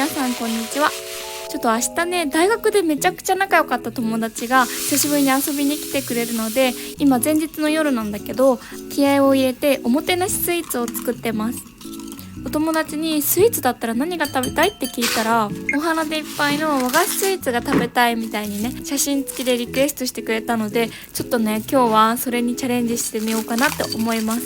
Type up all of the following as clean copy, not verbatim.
皆さんこんにちは。ちょっと明日ね、大学でめちゃくちゃ仲良かった友達が久しぶりに遊びに来てくれるので、今前日の夜なんだけど、気合を入れておもてなしスイーツを作ってます。お友達にスイーツだったら何が食べたいって聞いたら、お花でいっぱいの和菓子スイーツが食べたいみたいにね、写真付きでリクエストしてくれたので、ちょっとね、今日はそれにチャレンジしてみようかなって思います。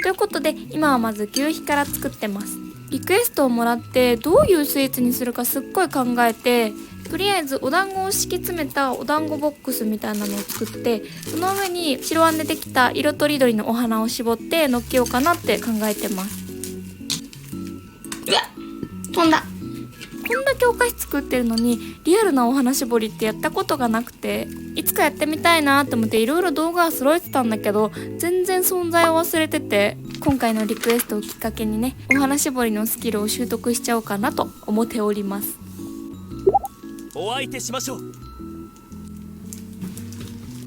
ということで、今はまず求肥から作ってます。リクエストをもらってどういうスイーツにするかすっごい考えて、とりあえずお団子を敷き詰めたお団子ボックスみたいなのを作って、その上に白あんでできた色とりどりのお花を絞って乗っけようかなって考えてます。うわっ、飛んだ。こんだけお菓子作ってるのにリアルなお花絞りってやったことがなくて、いつかやってみたいなって思っていろいろ動画は揃えてたんだけど、全然存在を忘れてて、今回のリクエストをきっかけにね、お花絞りのスキルを習得しちゃおうかなと思っております。お相手しましょう。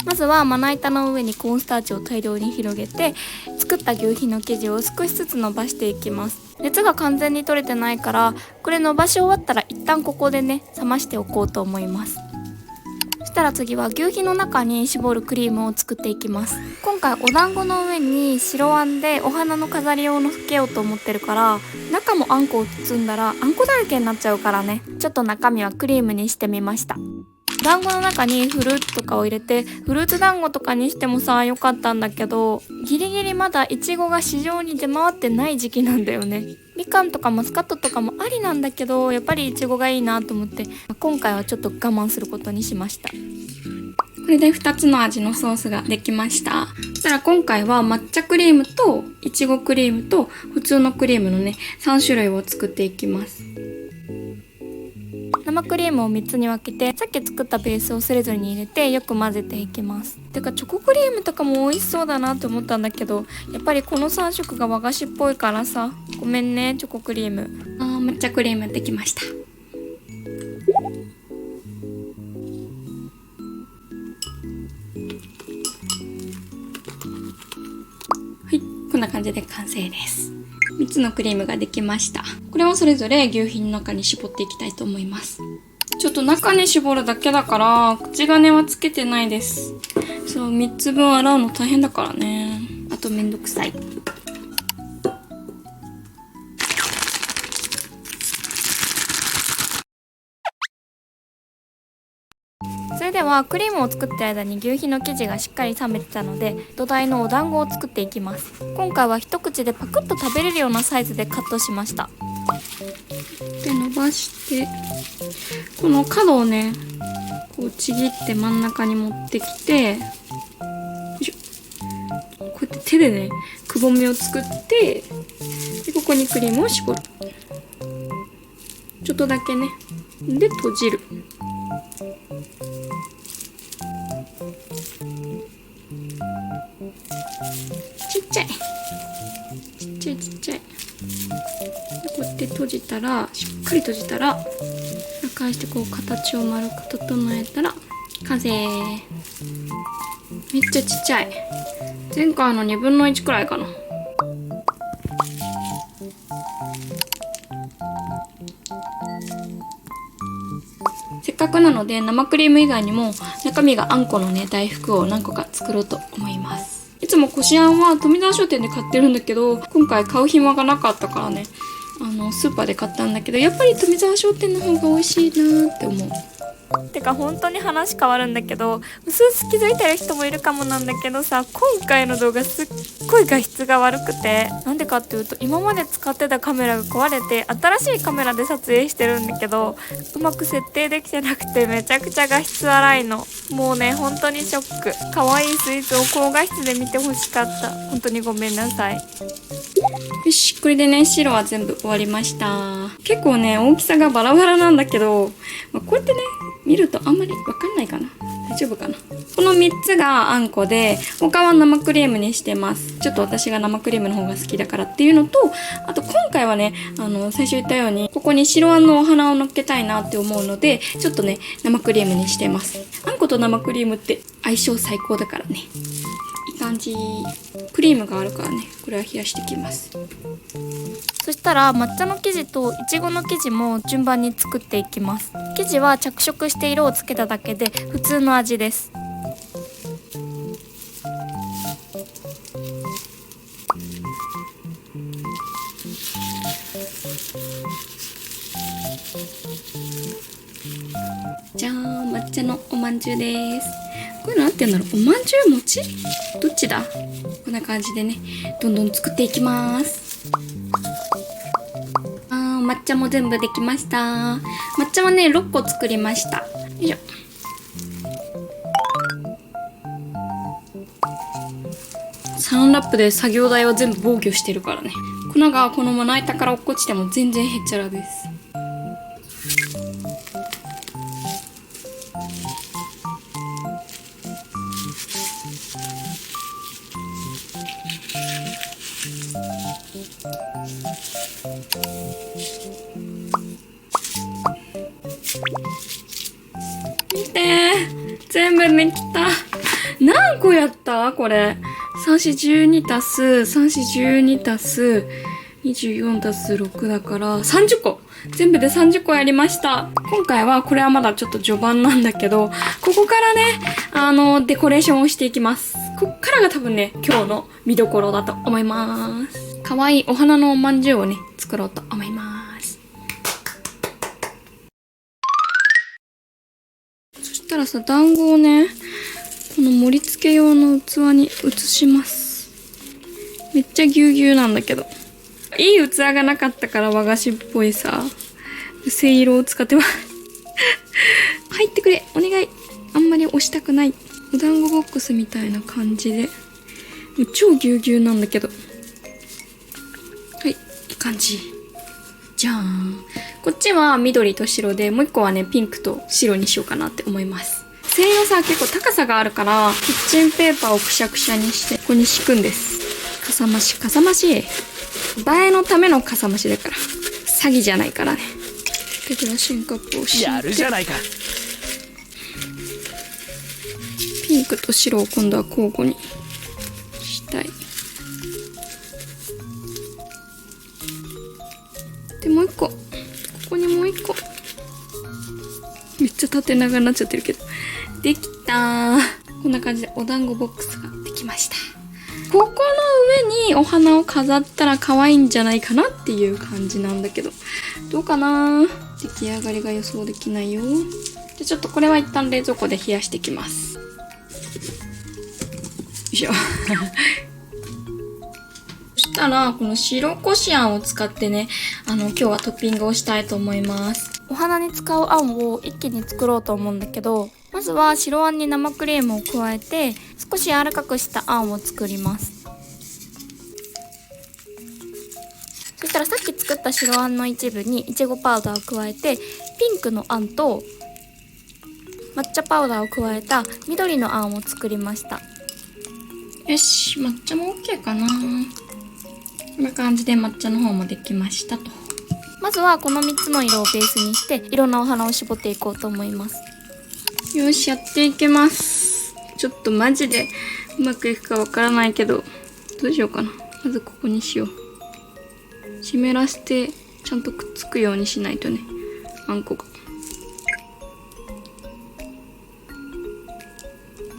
まずはまな板の上にコーンスターチを大量に広げて、作った求肥の生地を少しずつ伸ばしていきます。熱が完全に取れてないから、これ伸ばし終わったら一旦ここでね、冷ましておこうと思います。そしたら次は求肥の中に絞るクリームを作っていきます。今回お団子の上に白あんでお花の飾りをのっけようと思ってるから、中もあんこを包んだらあんこだらけになっちゃうからね、ちょっと中身はクリームにしてみました。団子の中にフルーツとかを入れて、フルーツ団子とかにしてもさ、良かったんだけど、ギリギリまだイチゴが市場に出回ってない時期なんだよね。みかんとかマスカットとかもありなんだけど、やっぱりイチゴがいいなと思って、今回はちょっと我慢することにしました。これで2つの味のソースができました。そしたら今回は抹茶クリームといちごクリームと普通のクリームのね、3種類を作っていきます。生クリームを3つに分けて、さっき作ったベースをそれぞれに入れてよく混ぜていきます。てかチョコクリームとかも美味しそうだなって思ったんだけど、やっぱりこの3色が和菓子っぽいからさ、ごめんねチョコクリーム。抹茶クリームできました。はい、こんな感じで完成です。3つのクリームができました。これをそれぞれ求肥の中に絞っていきたいと思います。ちょっと中に絞るだけだから口金はつけてないです。そう、3つ分洗うの大変だからね。あとめんどくさい。それではクリームを作ってる間に求肥の生地がしっかり冷めてたので、土台のお団子を作っていきます。今回は一口でパクッと食べれるようなサイズでカットしました。で、伸ばして、この角をね、こうちぎって真ん中に持ってきて、よいしょ、こうやって手でね、くぼみを作って、でここにクリームを絞る。ちょっとだけね。で、閉じる。ちっちゃい。ちっちゃい。で、こうやって閉じたら、しっかり閉じたら、返してこう形を丸く整えたら完成。めっちゃちっちゃい。前回の2分の1くらいかな。せっかくなので生クリーム以外にも中身があんこのね、大福を何個か作ろうと思います。いつもこしあんは富澤商店で買ってるんだけど、今回買う暇がなかったからね、スーパーで買ったんだけど、やっぱり富澤商店の方が美味しいなーって思う。てか本当に話変わるんだけど、うすうす気づいてる人もいるかもなんだけどさ、今回の動画すっごい画質が悪くて、なんでかっていうと、今まで使ってたカメラが壊れて新しいカメラで撮影してるんだけど、うまく設定できてなくてめちゃくちゃ画質荒いの。もうね、本当にショック。可愛いスイーツを高画質で見てほしかった。本当にごめんなさい。よし、これでね、白は全部終わりました。結構ね、大きさがバラバラなんだけど、こうやってね、見るとあんまりわかんないかな。大丈夫かな。この3つがあんこで、他は生クリームにしてます。ちょっと私が生クリームの方が好きだからっていうのと、あと今回はね、最初言ったように、ここに白あんのお花を乗っけたいなって思うので、ちょっとね、生クリームにしてます。あんこと生クリームって相性最高だからね。いか感じ。クリームがあるからね、これは冷やしていきます。そしたら抹茶の生地といちごの生地も順番に作っていきます。生地は着色して色をつけただけで普通の味です。じゃーん、抹茶のおまんじゅうです。これなんて言うんだろう、おまんじゅう餅どっちだ。こんな感じでね、どんどん作っていきます。抹茶も全部できました。抹茶はね、6個作りました。よいしょ。サランラップで作業台は全部防御してるからね。粉がこのまな板から落っこちても全然へっちゃらです。見てー、全部できた。何個やったこれ。3412足す3412足す24足す6だから30個。全部で30個やりました。今回はこれはまだちょっと序盤なんだけど、ここからね、デコレーションをしていきます。こっからが多分ね、今日の見どころだと思います。かわいいお花のおまんじゅうをね、作ろうと思います。そしたらさ、団子をね、この盛り付け用の器に移します。めっちゃぎゅうぎゅうなんだけど。いい器がなかったから和菓子っぽいさ、薄い色を使ってます。入ってくれ、お願い。あんまり押したくない。お団子ボックスみたいな感じで。もう超ぎゅうぎゅうなんだけど。はい、いい感じ。じゃーん。こっちは緑と白で、もう一個はね、ピンクと白にしようかなって思います。専用さ、結構高さがあるから、キッチンペーパーをくしゃくしゃにして、ここに敷くんです。かさ増し、かさ増し。映えのためのかさ増しだから。詐欺じゃないからね。で、グラシンカップを敷いて。やるじゃないか。ピンクと白を今度は交互にしたい。で、もう一個。ここにもう一個。めっちゃ縦長になっちゃってるけど。できたー。こんな感じでお団子ボックスができました。ここの上にお花を飾ったら可愛いんじゃないかなっていう感じなんだけど。どうかなー。出来上がりが予想できないよ。で、ちょっとこれは一旦冷蔵庫で冷やしていきます。よいしょ。そしたら、この白こしあんを使ってね、今日はトッピングをしたいと思います。お花に使うあんを一気に作ろうと思うんだけど、まずは白あんに生クリームを加えて少し柔らかくしたあんを作ります。そしたらさっき作った白あんの一部にいちごパウダーを加えて、ピンクのあんと抹茶パウダーを加えた緑のあんを作りました。よし、抹茶も OK かな。こんな感じで抹茶の方もできましたと。まずはこの3つの色をベースにしていろんなお花を絞っていこうと思います。よし、やっていきます。ちょっとマジでうまくいくかわからないけど、どうしようかな。まずここにしよう。湿らせてちゃんとくっつくようにしないとね、あんこが。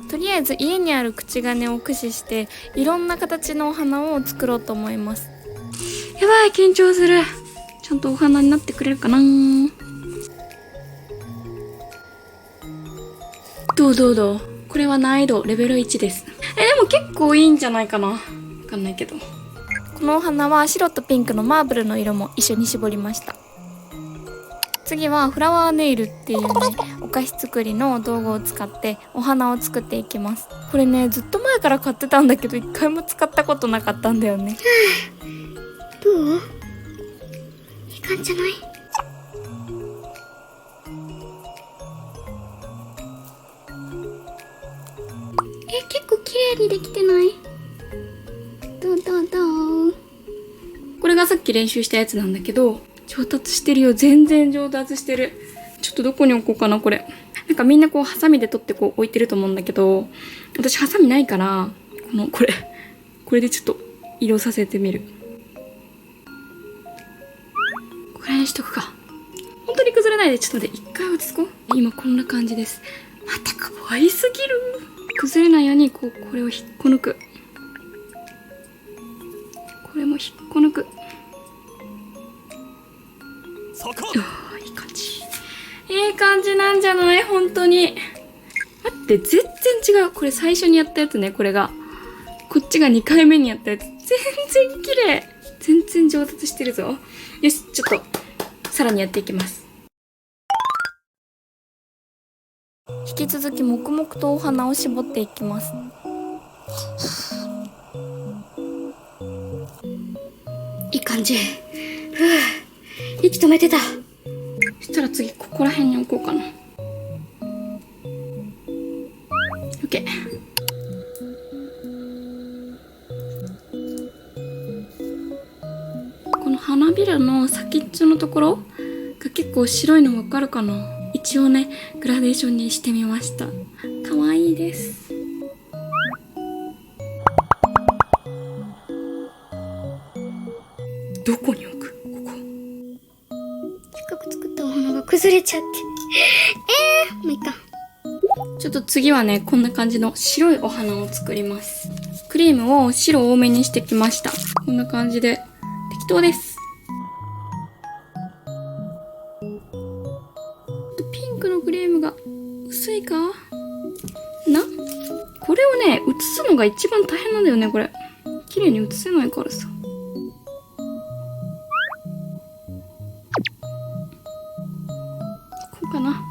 とりあえず家にある口金を駆使していろんな形のお花を作ろうと思います。やばい、緊張する。ちゃんとお花になってくれるかな。どうこれは難易度レベル1です。でも結構いいんじゃないかな。わかんないけど。このお花は白とピンクのマーブルの色も一緒に絞りました。次はフラワーネイルっていうね、お菓子作りの道具を使ってお花を作っていきます。これね、ずっと前から買ってたんだけど一回も使ったことなかったんだよね。どう？いい感じじゃない？結構綺麗にできてない？どう？これがさっき練習したやつなんだけど、上達してるよ。全然上達してる。ちょっとどこに置こうかな、これ。なんかみんなこうハサミで取ってこう置いてると思うんだけど、私ハサミないから、これでちょっと色させてみる。これにしとくか。本当に崩れないで、ちょっと待って、一回落ち着こう。今こんな感じです。また可愛すぎる。崩れないようにこれを引っこ抜く。これも引っこ抜く。そこ。いい感じ。いい感じなんじゃない？本当に。待って、全然違う。これ最初にやったやつね、これが。こっちが2回目にやったやつ。全然綺麗。全然上達してるぞ。よし、ちょっと、さらにやっていきます。引き続き黙々とお花を絞っていきます。いい感じ。息止めてた。そしたら次、ここら辺に置こうかな。OK。この花びらの先っちょのところが結構白いの分かるかな？一応ね、グラデーションにしてみました。かわいいです。どこに置く？ここ。せっかく作ったお花が崩れちゃって。もういいか。ちょっと次はね、こんな感じの白いお花を作ります。クリームを白多めにしてきました。こんな感じで適当です。ピンクのクリームが薄いかな？これをね、写すのが一番大変なんだよね、これ。綺麗に写せないからさ。こうかな。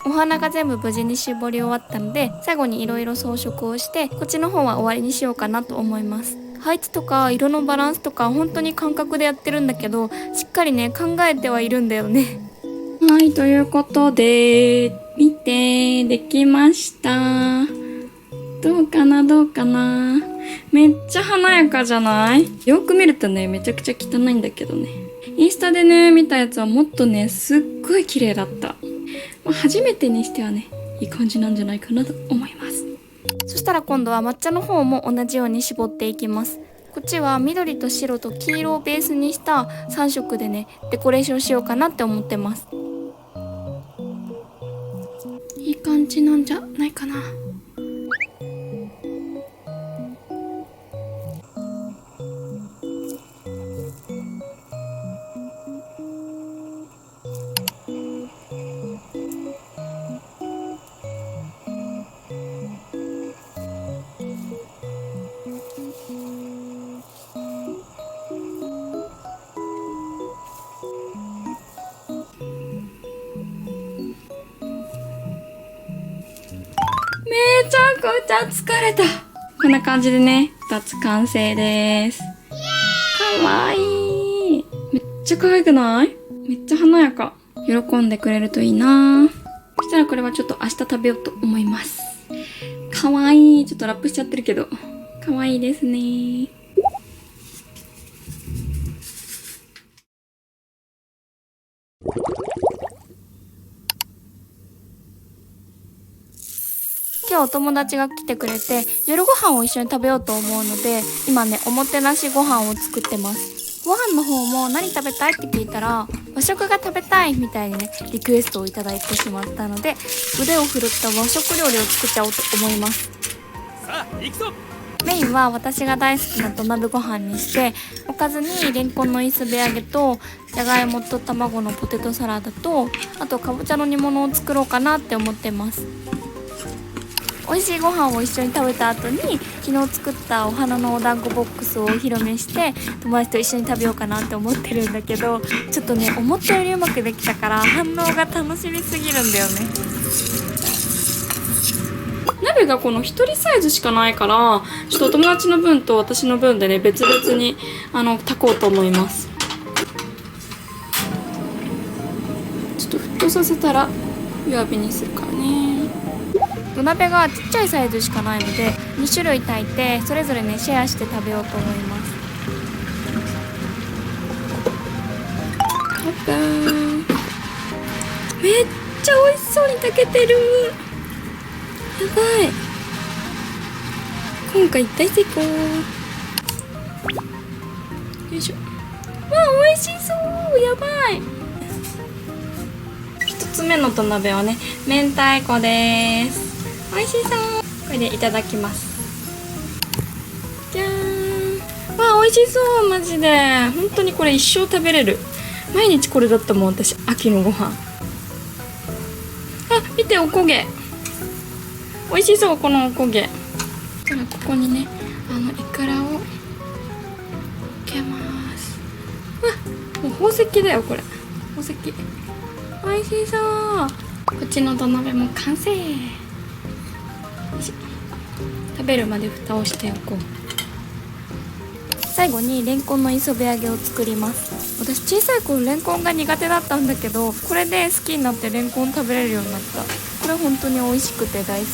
お花が全部無事に絞り終わったので、最後にいろいろ装飾をして、こっちの方は終わりにしようかなと思います。配置とか色のバランスとか本当に感覚でやってるんだけど、しっかりね考えてはいるんだよね。はい、ということで、見て、できました。どうかなどうかな。めっちゃ華やかじゃない？よく見るとね、めちゃくちゃ汚いんだけどね。インスタでね、見たやつはもっとね、すっごい綺麗だった。まあ、初めてにしてはね、いい感じなんじゃないかなと思います。そしたら今度は抹茶の方も同じように絞っていきます。こっちは緑と白と黄色をベースにした3色でね、デコレーションしようかなって思ってます。いい感じなんじゃないかな。めちゃくちゃ疲れた。こんな感じでね、2つ完成です。かわいい。めっちゃ可愛くない？めっちゃ華やか。喜んでくれるといいな。そしたらこれはちょっと明日食べようと思います。かわいい。ちょっとラップしちゃってるけど、かわいいですね。今日お友達が来てくれて夜ご飯を一緒に食べようと思うので、今ねおもてなしご飯を作ってます。ご飯の方も何食べたいって聞いたら、和食が食べたいみたいにねリクエストをいただいてしまったので、腕を振るった和食料理を作っちゃおうと思います。さあ行くぞ。メインは私が大好きな土鍋ご飯にして、おかずにレンコンの磯辺揚げとじゃがいもと卵のポテトサラダと、あとかぼちゃの煮物を作ろうかなって思ってます。美味しいご飯を一緒に食べた後に、昨日作ったお花のお団子ボックスをお披露目して友達と一緒に食べようかなって思ってるんだけど、ちょっとね思ったよりうまくできたから反応が楽しみすぎるんだよね。鍋がこの一人サイズしかないから、ちょっとお友達の分と私の分でね、別々に炊こうと思います。ちょっと沸騰させたら弱火にするからね。土鍋がちっちゃいサイズしかないので、2種類炊いてそれぞれねシェアして食べようと思います。オープン。めっちゃ美味しそうに炊けてる。やばい。今回大成功。よいしょ。わあ、美味しそう。やばい。一つ目の土鍋はね、明太子です。美味しそう。これでいただきます。じゃーん。わあ、美味しそう。マジで本当にこれ一生食べれる。毎日これだったもん、私。秋のご飯。あ、見て、おこげ。美味しそう、このおこげ。ここにね、イクラをかけます。うわ、もう宝石だよこれ。宝石。美味しそう。こっちの土鍋も完成。よいしょ。食べるまで蓋をしておこう。最後にレンコンの磯辺揚げを作ります。私小さい頃レンコンが苦手だったんだけど、これで好きになってレンコン食べれるようになった。これ本当に美味しくて大好き。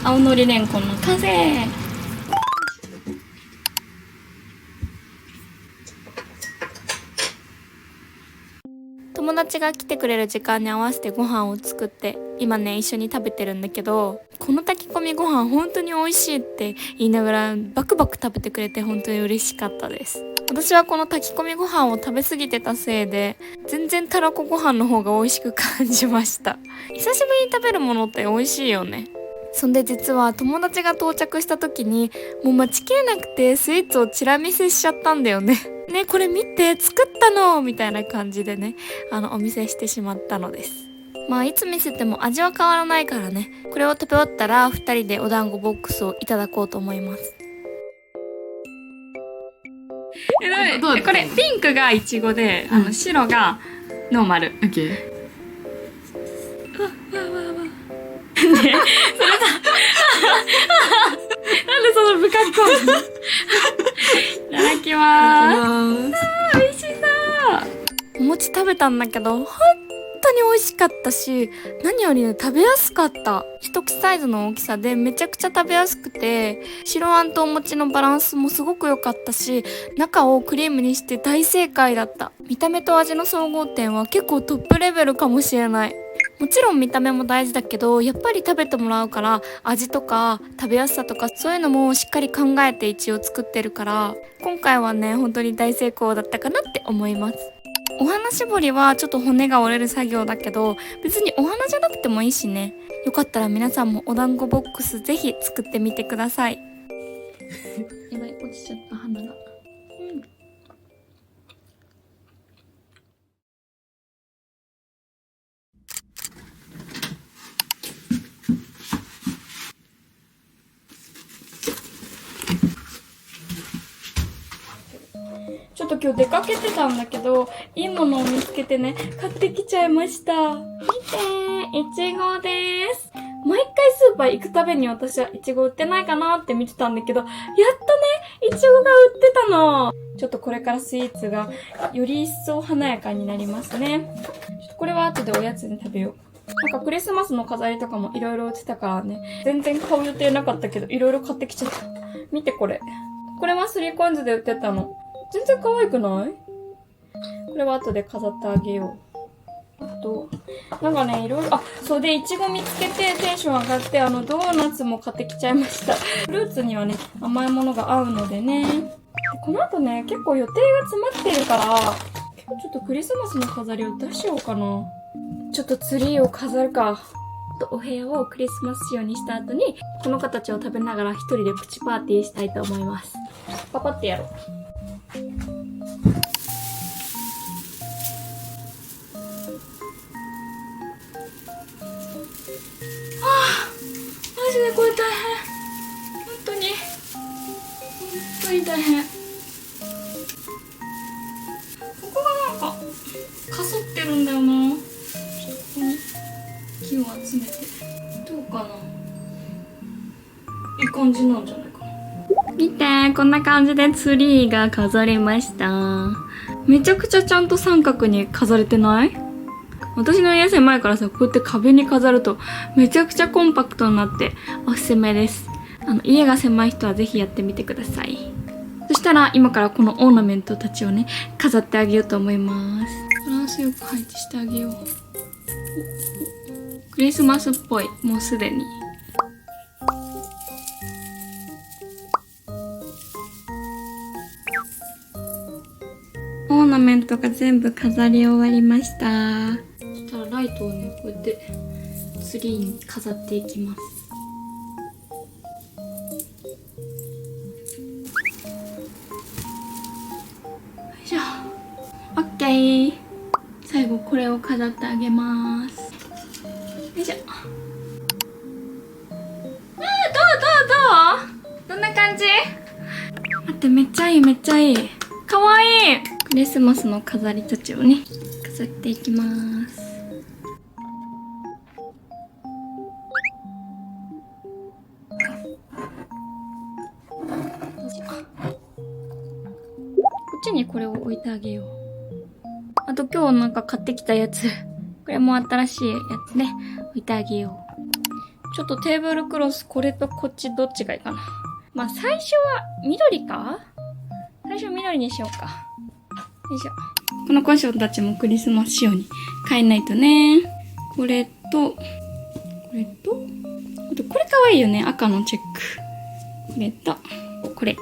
青のりレンコンの完成。友達が来てくれる時間に合わせてご飯を作って今ね一緒に食べてるんだけど、この炊き込みご飯本当に美味しいって言いながらバクバク食べてくれて本当に嬉しかったです。私はこの炊き込みご飯を食べ過ぎてたせいで全然たらこご飯の方が美味しく感じました。久しぶりに食べるものって美味しいよね。そんで実は友達が到着した時にもう待ちきれなくてスイーツをチラ見せしちゃったんだよね。ね、これ見て作ったのみたいな感じでね、お見せしてしまったのです。まあいつ見せても味は変わらないからね、これを食べ終わったら2人でお団子ボックスをいただこうと思います。これピンクがいちごで、白がノーマル。オッケー。それさなんでその不格好いただきます。美味しそう。お餅食べたんだけど本当に美味しかったし、何よりね食べやすかった。一口サイズの大きさでめちゃくちゃ食べやすくて、白あんとお餅のバランスもすごく良かったし、中をクリームにして大正解だった。見た目と味の総合点は結構トップレベルかもしれない。もちろん見た目も大事だけど、やっぱり食べてもらうから味とか食べやすさとかそういうのもしっかり考えて一応作ってるから、今回はね本当に大成功だったかなって思います。お花絞りはちょっと骨が折れる作業だけど、別にお花じゃなくてもいいしね。よかったら皆さんもお団子ボックスぜひ作ってみてください。やばい、落ちちゃった花が。ちょっと今日出かけてたんだけど、いいものを見つけてね、買ってきちゃいました。見てー、いちごです。毎回スーパー行くたびに私はいちご売ってないかなって見てたんだけど、やっとね、いちごが売ってたの。ちょっとこれからスイーツがより一層華やかになりますね。ちょっとこれは後でおやつに食べよう。なんかクリスマスの飾りとかもいろいろ売ってたからね、全然買う予定なかったけど、いろいろ買ってきちゃった。見てこれ。これは3COINSで売ってたの。全然可愛くない？これは後で飾ってあげよう。あと、なんかね、いろいろ、そうで、いちご見つけてテンション上がって、ドーナツも買ってきちゃいました。フルーツにはね、甘いものが合うのでね。でこの後ね、結構予定が詰まってるから、ちょっとクリスマスの飾りを出しようかな。ちょっとツリーを飾るか。お部屋をクリスマス仕様にした後に、この形を食べながら一人でプチパーティーしたいと思います。パパってやろう。マジでこれ大変。本当に大変。ここがなんかかそってるんだよな。ちょっとここに木を集めてどうかな。いい感じなんじゃないかな。見て、こんな感じでツリーが飾れました。めちゃくちゃちゃんと三角に飾れてない？私の家狭いからさ、こうやって壁に飾るとめちゃくちゃコンパクトになっておすすめです。家が狭い人はぜひやってみてください。そししたら今からこのオーナメントたちをね飾ってあげようと思います。バランスよく配置してあげよう。クリスマスっぽい、もうすでに。オーナメントが全部飾り終わりました。そしたらライトをねこうやってツリーに飾っていきます。よいしょ。オッケー。最後これを飾ってあげます。よいしょ。どんな感じ？待って、めっちゃいい、めっちゃいい。かわいい。クリスマスの飾りたちをね飾っていきます。こっちにこれを置いてあげよう。あと今日なんか買ってきたやつ、これも新しいやつね置いてあげよう。ちょっとテーブルクロス、これとこっちどっちがいいかな。まあ最初は緑か？最初は緑にしようか。よいしょ。このコッションたちもクリスマス仕様に変えないとね。これと、これと、あとこれかわいいよね。赤のチェック。これと、これ。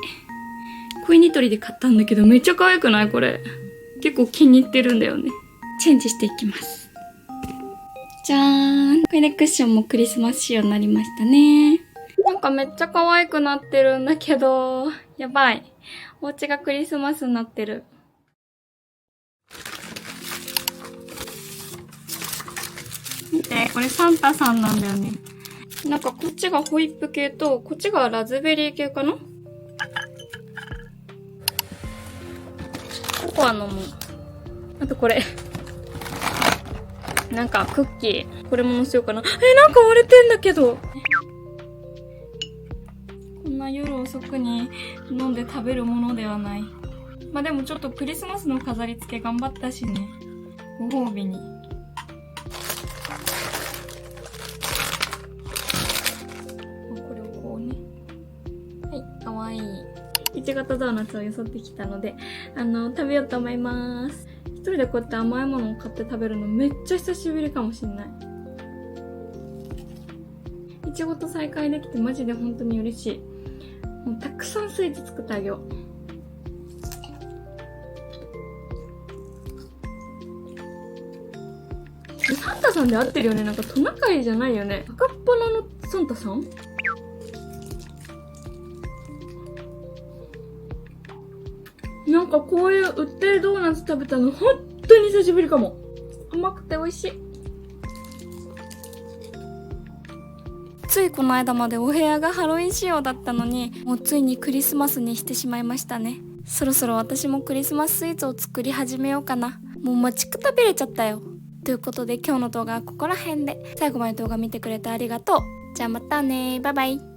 恋ニトリで買ったんだけどめっちゃ可愛くない？これ。結構気に入ってるんだよね。チェンジしていきます。じゃーん。これでクッションもクリスマス仕様になりましたね。なんかめっちゃ可愛くなってるんだけど、やばい。お家がクリスマスになってる。見て、これサンタさんなんだよね。なんかこっちがホイップ系と、こっちがラズベリー系かな？ココアのも。あとこれ。なんかクッキー。これも乗せようかな。なんか割れてんだけど。こんな夜遅くに飲んで食べるものではない。まあでもちょっとクリスマスの飾り付け頑張ったしね。ご褒美に。これをこうね。はい、かわいい。いちごとドーナツをよそってきたので、食べようと思います。一人でこうやって甘いものを買って食べるのめっちゃ久しぶりかもしんない。いちごと再会できてマジで本当に嬉しい。もうたくさんスイーツ作ってあげよう。サンタさんで合ってるよね。なんかトナカイじゃないよね。赤っ鼻のサンタさん？なんかこういう売ってるドーナツ食べたの本当に久しぶりかも。甘くて美味しい。ついこの間までお部屋がハロウィン仕様だったのに、もうついにクリスマスにしてしまいましたね。そろそろ私もクリスマススイーツを作り始めようかな。もう待ちくたびれちゃったよ。ということで今日の動画はここら辺で。最後まで動画見てくれてありがとう。じゃあまたね。バイバイ。